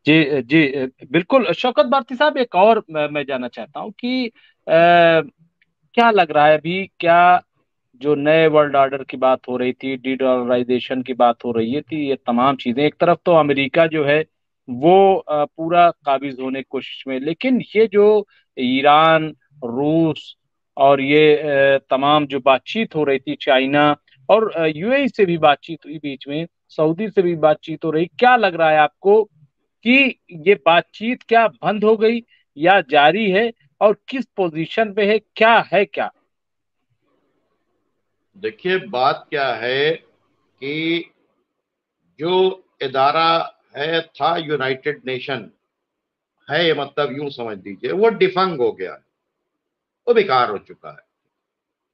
जी जी, बिल्कुल शौकत भारती साहब, एक और मैं जानना चाहता हूँ कि क्या लग रहा है अभी, क्या जो नए वर्ल्ड ऑर्डर की बात हो रही थी, डी डॉलराइजेशन की बात हो रही थी, ये तमाम चीजें, एक तरफ तो अमेरिका जो है वो पूरा काबिज होने की कोशिश में, लेकिन ये जो ईरान, रूस और ये तमाम जो बातचीत हो रही थी, चाइना और यूएई से भी बातचीत हुई बीच में, सऊदी से भी बातचीत हो रही, क्या लग रहा है आपको कि ये बातचीत क्या बंद हो गई या जारी है, और किस पोजीशन पे है, क्या है क्या? देखिए, बात क्या है कि जो इदारा है था यूनाइटेड नेशन, है मतलब यूं समझ लीजिए वो डिफंग हो गया है, वो बेकार हो चुका है।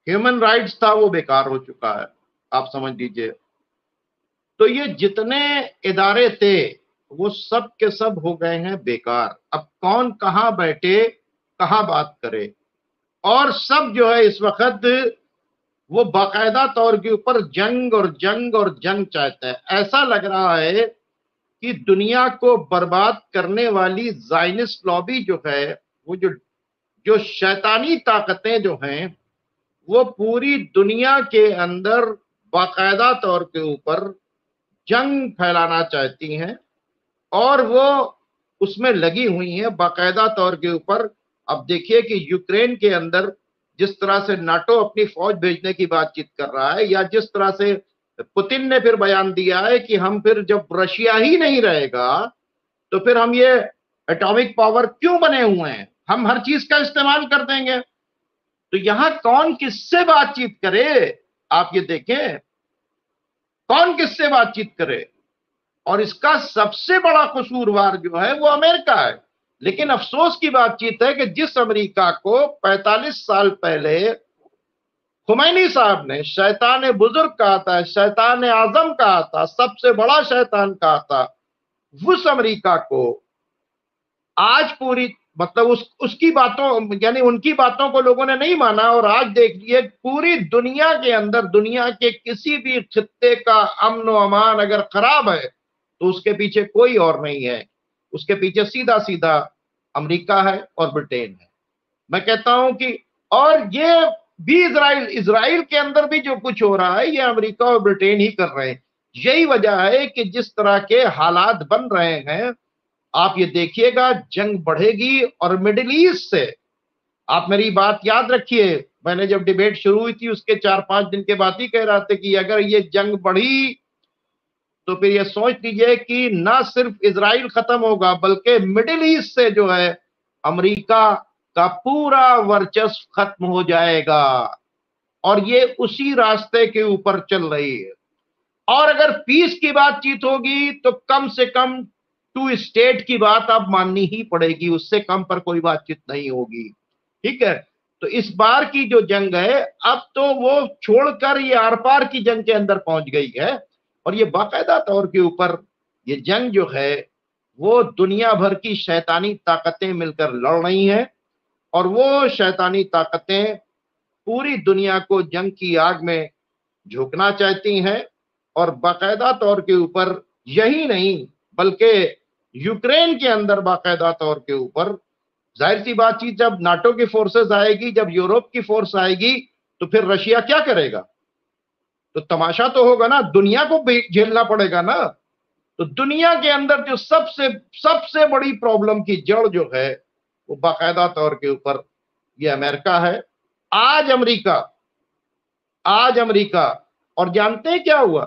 ह्यूमन राइट्स था वो बेकार हो चुका है, आप समझ लीजिए। तो ये जितने इदारे थे वो सब के सब हो गए हैं बेकार। अब कौन कहाँ बैठे, कहाँ बात करे, और सब जो है इस वक्त वो बाकायदा तौर के ऊपर जंग और जंग और जंग चाहते हैं। ऐसा लग रहा है कि दुनिया को बर्बाद करने वाली जायनिस्ट लॉबी जो है, वो जो जो शैतानी ताकतें जो हैं, वो पूरी दुनिया के अंदर बाकायदा तौर के ऊपर जंग फैलाना चाहती हैं, और वो उसमें लगी हुई हैं बाकायदा तौर के ऊपर। अब देखिए कि यूक्रेन के अंदर जिस तरह से नाटो अपनी फौज भेजने की बातचीत कर रहा है, या जिस तरह से पुतिन ने फिर बयान दिया है कि हम फिर जब रशिया ही नहीं रहेगा तो फिर हम ये एटॉमिक पावर क्यों बने हुए हैं, हम हर चीज का इस्तेमाल कर देंगे। तो यहां कौन किससे बातचीत करे, आप ये देखें, कौन किससे बातचीत करे। और इसका सबसे बड़ा कसूरवार जो है वो अमेरिका है। लेकिन अफसोस की बातचीत है कि जिस अमेरिका को 45 साल पहले खुमैनी साहब ने शैतान बुजुर्ग कहा था, शैतान आजम कहा था, सबसे बड़ा शैतान कहा था, उस अमेरिका को आज पूरी, मतलब उसकी बातों, यानी उनकी बातों को लोगों ने नहीं माना। और आज देखिए पूरी दुनिया के अंदर, दुनिया के किसी भी खित्ते का अमन व अमान अगर खराब है तो उसके पीछे कोई और नहीं है, उसके पीछे सीधा सीधा अमेरिका है और ब्रिटेन है। मैं कहता हूं कि, और ये भी इसराइल, इसराइल के अंदर भी जो कुछ हो रहा है ये अमेरिका और ब्रिटेन ही कर रहे हैं। यही वजह है कि जिस तरह के हालात बन रहे हैं, आप ये देखिएगा जंग बढ़ेगी। और मिडिल ईस्ट से, आप मेरी बात याद रखिए, मैंने जब डिबेट शुरू हुई थी उसके 4-5 दिन के बाद ही कह रहा था कि अगर ये जंग बढ़ी तो फिर ये सोच लीजिए कि ना सिर्फ इसराइल खत्म होगा बल्कि मिडिल ईस्ट से जो है अमेरिका का पूरा वर्चस्व खत्म हो जाएगा। और ये उसी रास्ते के ऊपर चल रही है। और अगर पीस की बातचीत होगी तो कम से कम टू स्टेट की बात अब माननी ही पड़ेगी, उससे कम पर कोई बातचीत नहीं होगी। ठीक है। तो इस बार की जो जंग है, अब तो वो छोड़कर ये आर पार की जंग के अंदर पहुंच गई है। और ये बाकायदा तौर के ऊपर ये जंग जो है वो दुनिया भर की शैतानी ताकतें मिलकर लड़ रही हैं। और वो शैतानी ताकतें पूरी दुनिया को जंग की आग में झोंकना चाहती हैं। और बाकायदा तौर के ऊपर यही नहीं बल्कि यूक्रेन के अंदर बाकायदा तौर के ऊपर, जाहिर सी बातचीत, जब नाटो की फोर्सेस आएगी, जब यूरोप की फोर्स आएगी, तो फिर रशिया क्या करेगा। तो तमाशा तो होगा ना, दुनिया को भी झेलना पड़ेगा ना। तो दुनिया के अंदर जो सबसे सबसे बड़ी प्रॉब्लम की जड़ जो है वो बाकायदा तौर के ऊपर ये अमेरिका है। आज अमेरिका, आज अमेरिका, और जानते हैं क्या हुआ,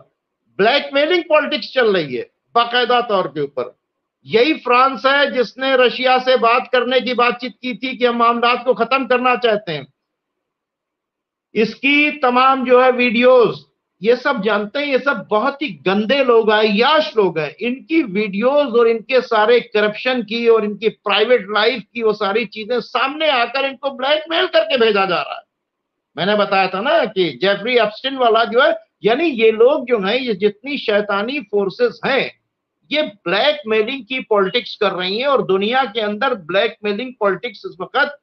ब्लैकमेलिंग पॉलिटिक्स चल रही है बाकायदा तौर के ऊपर। यही फ्रांस है जिसने रशिया से बात करने की बातचीत की थी कि हम मामलात को खत्म करना चाहते हैं। इसकी तमाम जो है वीडियोस, ये सब जानते हैं, ये सब बहुत ही गंदे लोग हैं, याश लोग हैं। इनकी वीडियोस और इनके सारे करप्शन की और इनकी प्राइवेट लाइफ की वो सारी चीजें सामने आकर इनको ब्लैकमेल करके भेजा जा रहा है। मैंने बताया था ना कि जेफरी एप्स्टिन वाला जो है, यानी ये लोग जो हैं, ये जितनी शैतानी फोर्सेस हैं, ये ब्लैकमेलिंग की पॉलिटिक्स कर रही हैं। और दुनिया के अंदर ब्लैकमेलिंग पॉलिटिक्स इस वक्त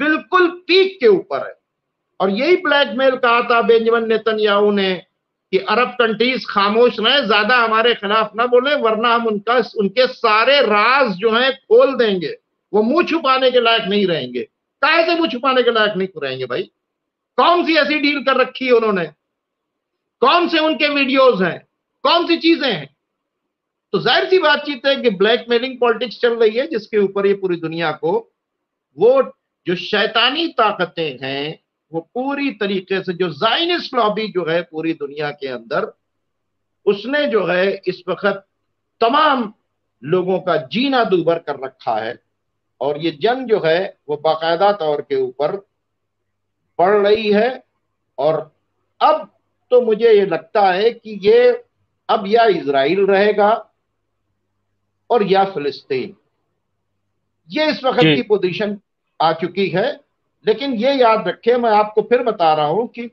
बिल्कुल पीक के ऊपर है। और यही ब्लैकमेल कहा था बेंजामिन नेतन्याहू ने कि अरब कंट्रीज खामोश रहे, ज्यादा हमारे खिलाफ ना बोले, वरना हम उनके सारे राज जो हैं खोल देंगे। वो मुंह छुपाने के लायक नहीं रहेंगे। काहे से मुंह छुपाने के लायक नहीं रहेंगे भाई? कौन सी ऐसी डील कर रखी है उन्होंने? कौन से उनके वीडियोज हैं? कौन सी चीजें हैं? तो जाहिर सी बातचीत है कि ब्लैकमेलिंग पॉलिटिक्स चल रही है, जिसके ऊपर ये पूरी दुनिया को, वो जो शैतानी ताकतें हैं, वो पूरी तरीके से, जो जायनिस्ट लॉबी जो है पूरी दुनिया के अंदर, उसने जो है इस वक्त तमाम लोगों का जीना दूभर कर रखा है। और ये जंग जो है वो बाकायदा तौर के ऊपर बढ़ रही है। और अब तो मुझे ये लगता है कि ये अब या इजराइल रहेगा और या फिलिस्तीन, ये इस वक्त की जी पोजीशन आ चुकी है। लेकिन ये याद रखें, मैं आपको फिर बता रहा हूं कि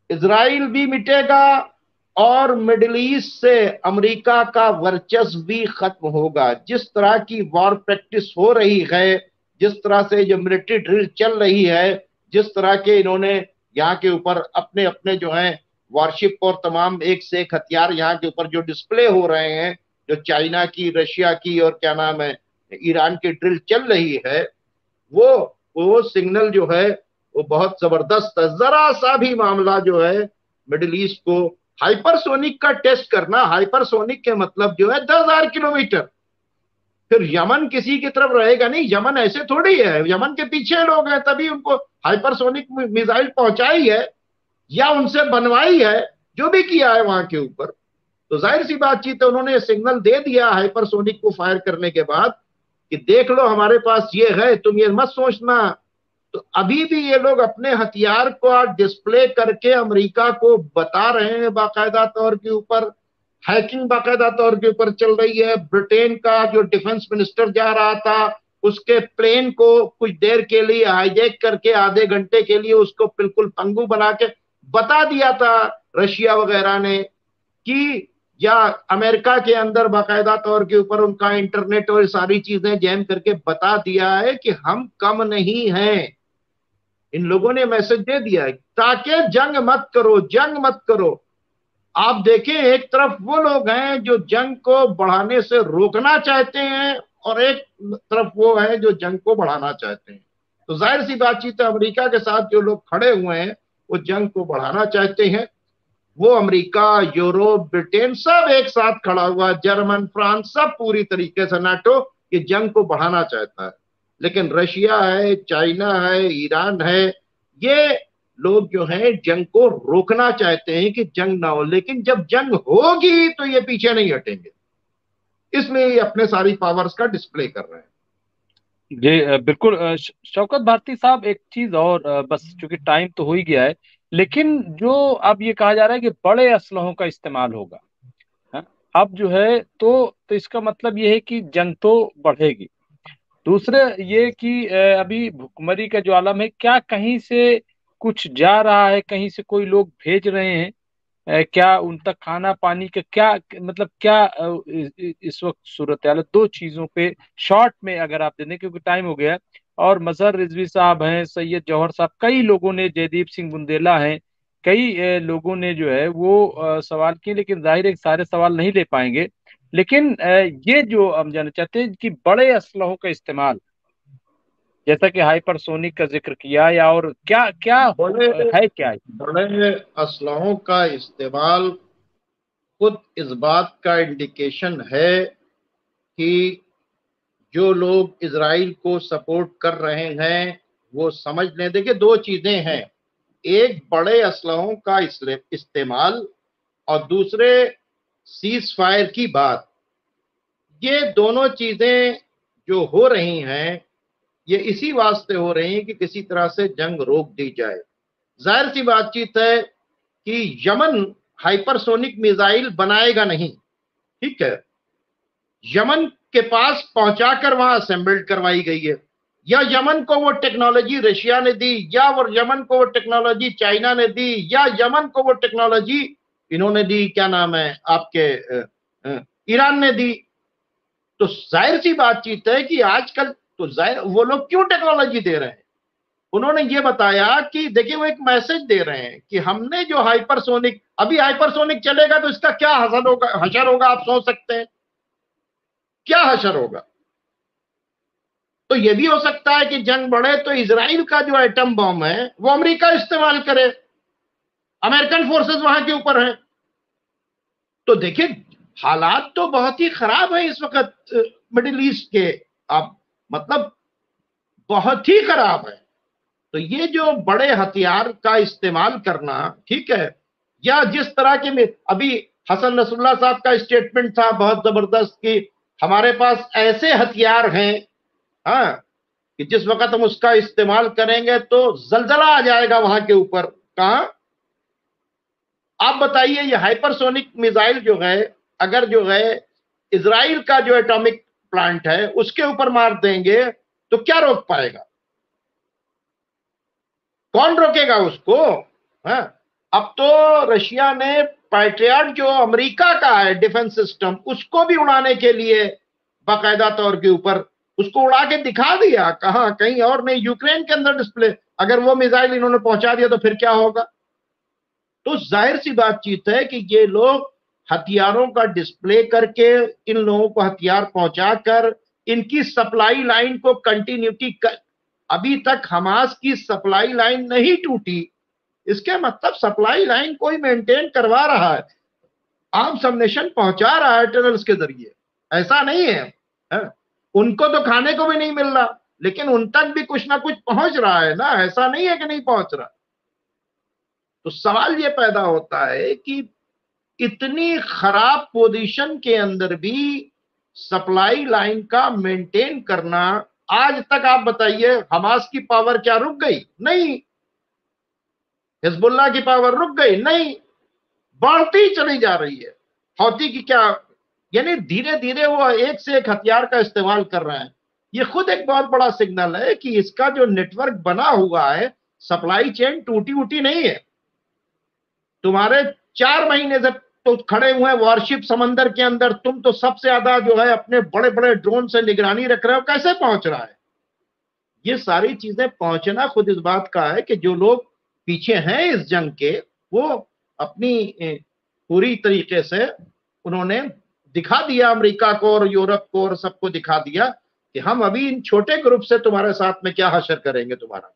इजराइल भी मिटेगा और मिडिल ईस्ट से अमेरिका का वर्चस्व भी खत्म होगा। जिस तरह की वॉर प्रैक्टिस हो रही है, जिस तरह से जो मिलिट्री ड्रिल चल रही है, जिस तरह के इन्होंने यहाँ के ऊपर अपने अपने जो है वॉरशिप और तमाम एक से एक हथियार यहाँ के ऊपर जो डिस्प्ले हो रहे हैं, जो चाइना की, रशिया की और क्या नाम है, ईरान की ड्रिल चल रही है, वो वो सिग्नल जो है वो बहुत जबरदस्त है। जरा सा भी मामला जो है मिडिल ईस्ट को, हाइपरसोनिक का टेस्ट करना, हाइपरसोनिक के मतलब जो है 10,000 किलोमीटर, फिर यमन किसी की तरफ रहेगा नहीं। यमन ऐसे थोड़ी है, यमन के पीछे लोग हैं, तभी उनको हाइपरसोनिक मिसाइल पहुंचाई है या उनसे बनवाई है, जो भी किया है वहां के ऊपर। तो जाहिर सी बातचीत है, उन्होंने सिग्नल दे दिया हाइपरसोनिक को फायर करने के बाद कि देख लो हमारे पास ये है, तुम ये मत सोचना। तो अभी भी ये लोग अपने हथियार को आज डिस्प्ले करके अमेरिका को बता रहे हैं, बाकायदा तौर के ऊपर हैकिंग बाकायदा तौर के ऊपर चल रही है। ब्रिटेन का जो डिफेंस मिनिस्टर जा रहा था, उसके प्लेन को कुछ देर के लिए हाईजैक करके आधे घंटे के लिए उसको बिल्कुल पंगु बना के बता दिया था रशिया वगैरह ने कि, या अमेरिका के अंदर बाकायदा तौर के ऊपर उनका इंटरनेट और सारी चीजें जैम करके बता दिया है कि हम कम नहीं हैं। इन लोगों ने मैसेज दे दिया है ताकि जंग मत करो, जंग मत करो। आप देखें, एक तरफ वो लोग हैं जो जंग को बढ़ाने से रोकना चाहते हैं और एक तरफ वो है जो जंग को बढ़ाना चाहते हैं। तो जाहिर सी बातचीत है, अमेरिका के साथ जो लोग खड़े हुए हैं वो जंग को बढ़ाना चाहते हैं। वो अमेरिका, यूरोप, ब्रिटेन सब एक साथ खड़ा हुआ, जर्मन, फ्रांस सब पूरी तरीके से नाटो ये जंग को बढ़ाना चाहता है। लेकिन रशिया है, चाइना है, ईरान है, ये लोग जो है जंग को रोकना चाहते हैं कि जंग ना हो। लेकिन जब जंग होगी तो ये पीछे नहीं हटेंगे, इसलिए ये अपने सारी पावर्स का डिस्प्ले कर रहे हैं। जी बिल्कुल शौकत भारती साहब, एक चीज और बस चूंकि टाइम तो हो ही गया है, लेकिन जो अब ये कहा जा रहा है कि बड़े असलहों का इस्तेमाल होगा, हाँ, अब जो है तो इसका मतलब ये है कि जंग तो बढ़ेगी। दूसरे ये कि अभी भुखमरी का जो आलम है, क्या कहीं से कुछ जा रहा है, कहीं से कोई लोग भेज रहे हैं, क्या उन तक खाना पानी का क्या मतलब क्या इस वक्त सूरत हाल है? दो चीजों पे शॉर्ट में अगर आप दे दें, क्योंकि टाइम हो गया है। और मजहर रिजवी साहब हैं, सैयद जौहर साहब, कई लोगों ने, जयदीप सिंह बुंदेला हैं, कई लोगों ने जो है वो सवाल किए, लेकिन जाहिर है कि सारे सवाल नहीं ले पाएंगे। लेकिन ये जो हम जानना चाहते हैं कि बड़े असलहों का इस्तेमाल, जैसा कि हाइपरसोनिक का जिक्र किया, या और क्या क्या बड़े है क्या? बड़े असलहों का इस्तेमाल खुद इस बात का इंडिकेशन है कि जो लोग इसराइल को सपोर्ट कर रहे हैं वो समझ लें। देखिए, दो चीजें हैं, एक बड़े असलहों का इस्तेमाल और दूसरे सीज फायर की बात। ये दोनों चीजें जो हो रही हैं ये इसी वास्ते हो रही हैं कि किसी तरह से जंग रोक दी जाए। जाहिर सी बातचीत है कि यमन हाइपरसोनिक मिसाइल बनाएगा नहीं, ठीक है, यमन के पास पहुंचाकर वहां असेंबल्ड करवाई गई है, या यमन को वो टेक्नोलॉजी रशिया ने दी, या वो यमन को वो टेक्नोलॉजी चाइना ने दी, या यमन को वो टेक्नोलॉजी इन्होंने दी, क्या नाम है आपके, ईरान ने दी। तो जाहिर सी बातचीत है कि आजकल तो जाहिर वो लोग क्यों टेक्नोलॉजी दे रहे हैं? उन्होंने ये बताया कि देखिए वो एक मैसेज दे रहे हैं कि हमने जो हाइपरसोनिक, अभी हाइपरसोनिक चलेगा तो इसका क्या हशर होगा आप सोच सकते हैं क्या हशर होगा। तो ये भी हो सकता है कि जंग बढ़े तो इसराइल का जो एटम बम है वो अमेरिका इस्तेमाल करे, अमेरिकन फोर्सेस वहां के ऊपर हैं। तो देखिए हालात तो बहुत ही खराब है इस वक्त मिडिल ईस्ट के, आप मतलब बहुत ही खराब है। तो ये जो बड़े हथियार का इस्तेमाल करना, ठीक है, या जिस तरह के में अभी हसन नसरुल्लाह साहब का स्टेटमेंट था बहुत जबरदस्त कि हमारे पास ऐसे हथियार हैं, हाँ, कि जिस वक्त हम उसका इस्तेमाल करेंगे तो जलजला आ जाएगा वहां के ऊपर। कहा आप बताइए, ये हाइपरसोनिक मिसाइल जो है अगर जो है इसराइल का जो एटॉमिक प्लांट है उसके ऊपर मार देंगे तो क्या रोक पाएगा, कौन रोकेगा उसको। हाँ? अब तो रशिया ने पैट्रियट जो अमेरिका का है डिफेंस सिस्टम उसको भी उड़ाने के लिए बाकायदा तौर के ऊपर उसको उड़ा के दिखा दिया, कहा कहीं और नहीं, यूक्रेन के अंदर डिस्प्ले। अगर वो मिसाइल इन्होंने पहुंचा दिया तो फिर क्या होगा। तो जाहिर सी बातचीत है कि ये लोग हथियारों का डिस्प्ले करके इन लोगों को हथियार पहुंचाकर इनकी सप्लाई लाइन को कंटिन्यूटी कर, अभी तक हमास की सप्लाई लाइन नहीं टूटी, इसके मतलब सप्लाई लाइन कोई मेंटेन करवा रहा है, आर्म्स सबनेशन पहुंचा रहा है टनल्स के जरिए, ऐसा नहीं है। उनको तो खाने को भी नहीं मिल रहा लेकिन उन तक भी कुछ ना कुछ पहुंच रहा है ना, ऐसा नहीं है कि नहीं पहुंच रहा। तो सवाल ये पैदा होता है कि इतनी खराब पोजीशन के अंदर भी सप्लाई लाइन का मेंटेन करना, आज तक आप बताइए हमास की पावर क्या रुक गई? नहीं। हिजबुल्लाह की पावर रुक गई? नहीं, बढ़ती चली जा रही है। हौती की क्या, यानी धीरे धीरे वो एक से एक हथियार का इस्तेमाल कर रहे हैं। ये खुद एक बहुत बड़ा सिग्नल है कि इसका जो नेटवर्क बना हुआ है, सप्लाई चेन टूटी उटी नहीं है। तुम्हारे 4 महीने से तो खड़े हुए वॉरशिप समंदर के अंदर, तुम तो सबसे ज्यादा जो है अपने बड़े बड़े ड्रोन से निगरानी रख रहे हो, कैसे पहुंच रहा है। ये सारी चीजें पहुंचना खुद इस बात का है कि जो लोग पीछे हैं इस जंग के वो अपनी पूरी तरीके से उन्होंने दिखा दिया अमेरिका को और यूरोप को और सबको दिखा दिया कि हम अभी इन छोटे ग्रुप से तुम्हारे साथ में क्या हशर करेंगे तुम्हारा,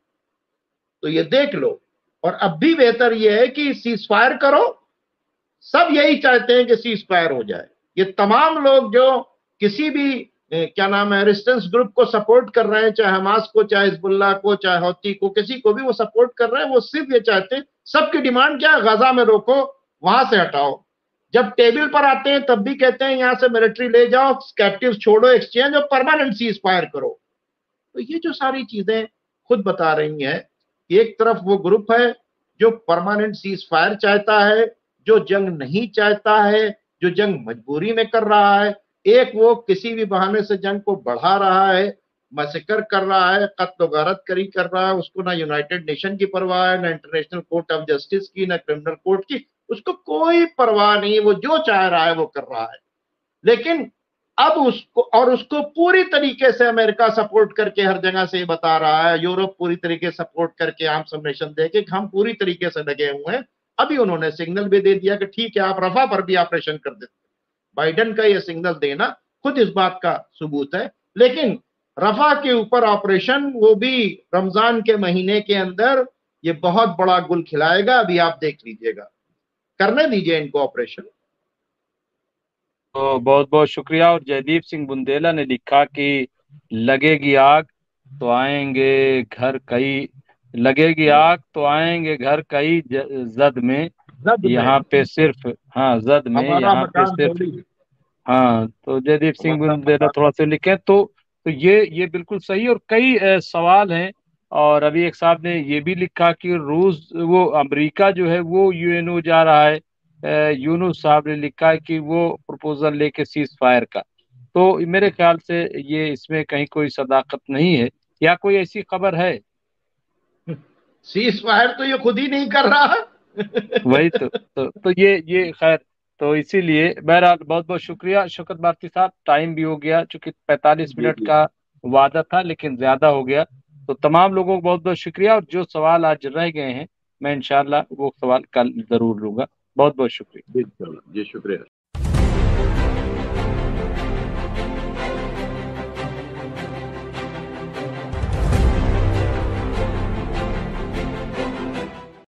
तो ये देख लो। और अब भी बेहतर ये है कि सीज फायर करो, सब यही चाहते हैं कि सीज फायर हो जाए। ये तमाम लोग जो किसी भी क्या नाम है रेजिस्टेंस ग्रुप को सपोर्ट कर रहे हैं, चाहे हमास को, चाहे हिजबुल्लाह को, चाहे हौती को, किसी को भी वो सपोर्ट कर रहे हैं, वो सिर्फ ये चाहते हैं, सबकी डिमांड क्या है, गजा में रोको, वहां से हटाओ। जब टेबल पर आते हैं तब भी कहते हैं यहां से मिलिट्री ले जाओ, कैप्टिव छोड़ो, एक्सचेंज और परमानेंट सीज फायर करो। तो ये जो सारी चीजें खुद बता रही हैं, एक तरफ वो ग्रुप है जो परमानेंट सीज फायर चाहता है, जो जंग नहीं चाहता है, जो जंग मजबूरी में कर रहा है, एक वो किसी भी बहाने से जंग को बढ़ा रहा है, मैसेकर कर रहा है, कत्ल गारत करी कर रहा है, उसको ना यूनाइटेड नेशन की परवाह है, ना इंटरनेशनल कोर्ट ऑफ जस्टिस की, ना क्रिमिनल कोर्ट की, उसको कोई परवाह नहीं है, वो जो चाह रहा है वो कर रहा है। लेकिन अब उसको, और उसको पूरी तरीके से अमेरिका सपोर्ट करके हर जगह से बता रहा है, यूरोप पूरी तरीके से सपोर्ट करके आर्म सबमिशन दे के हम पूरी तरीके से लगे हुए हैं। अभी उन्होंने सिग्नल भी दे दिया कि ठीक है आप रफा पर भी ऑपरेशन कर देते। बाइडेन का यह सिग्नल देना खुद इस बात का सबूत है। लेकिन रफा के ऊपर ऑपरेशन, वो भी रमजान के महीने के अंदर, ये बहुत बड़ा गुल खिलाएगा, अभी आप देख लीजिएगा, करने दीजिए इनको ऑपरेशन। तो बहुत बहुत शुक्रिया। और जयदीप सिंह बुंदेला ने लिखा कि लगेगी आग तो आएंगे घर कई, लगेगी आग तो आएंगे घर कई जद में, जद में यहाँ पे सिर्फ, हाँ जद में हमारा यहाँ पे मकान सिर्फ, थोड़ी, हाँ। तो जयदीप सिंह हमारा बुंदेला मकान। थोड़ा सा लिखे तो ये बिल्कुल सही। और कई सवाल हैं। और अभी एक साहब ने ये भी लिखा कि रूस, वो अमेरिका जो है वो यूएनओ जा रहा है। यूनुस साहब ने लिखा है कि वो प्रपोजल लेके सीज फायर का। तो मेरे ख्याल से ये इसमें कहीं कोई सदाकत नहीं है, या कोई ऐसी खबर है? सीज फायर तो ये खुद ही नहीं कर रहा। वही तो ये खैर। तो इसीलिए बहरहाल बहुत बहुत शुक्रिया शौकत भारती साहब, टाइम भी हो गया, चूंकि 45 जी मिनट जी। का वादा था लेकिन ज्यादा हो गया। तो तमाम लोगों को बहुत बहुत शुक्रिया, और जो सवाल आज रह गए हैं मैं इंशाल्लाह वो सवाल कल जरूर लूंगा। बहुत बहुत शुक्रिया। जी, चलो जी, शुक्रिया।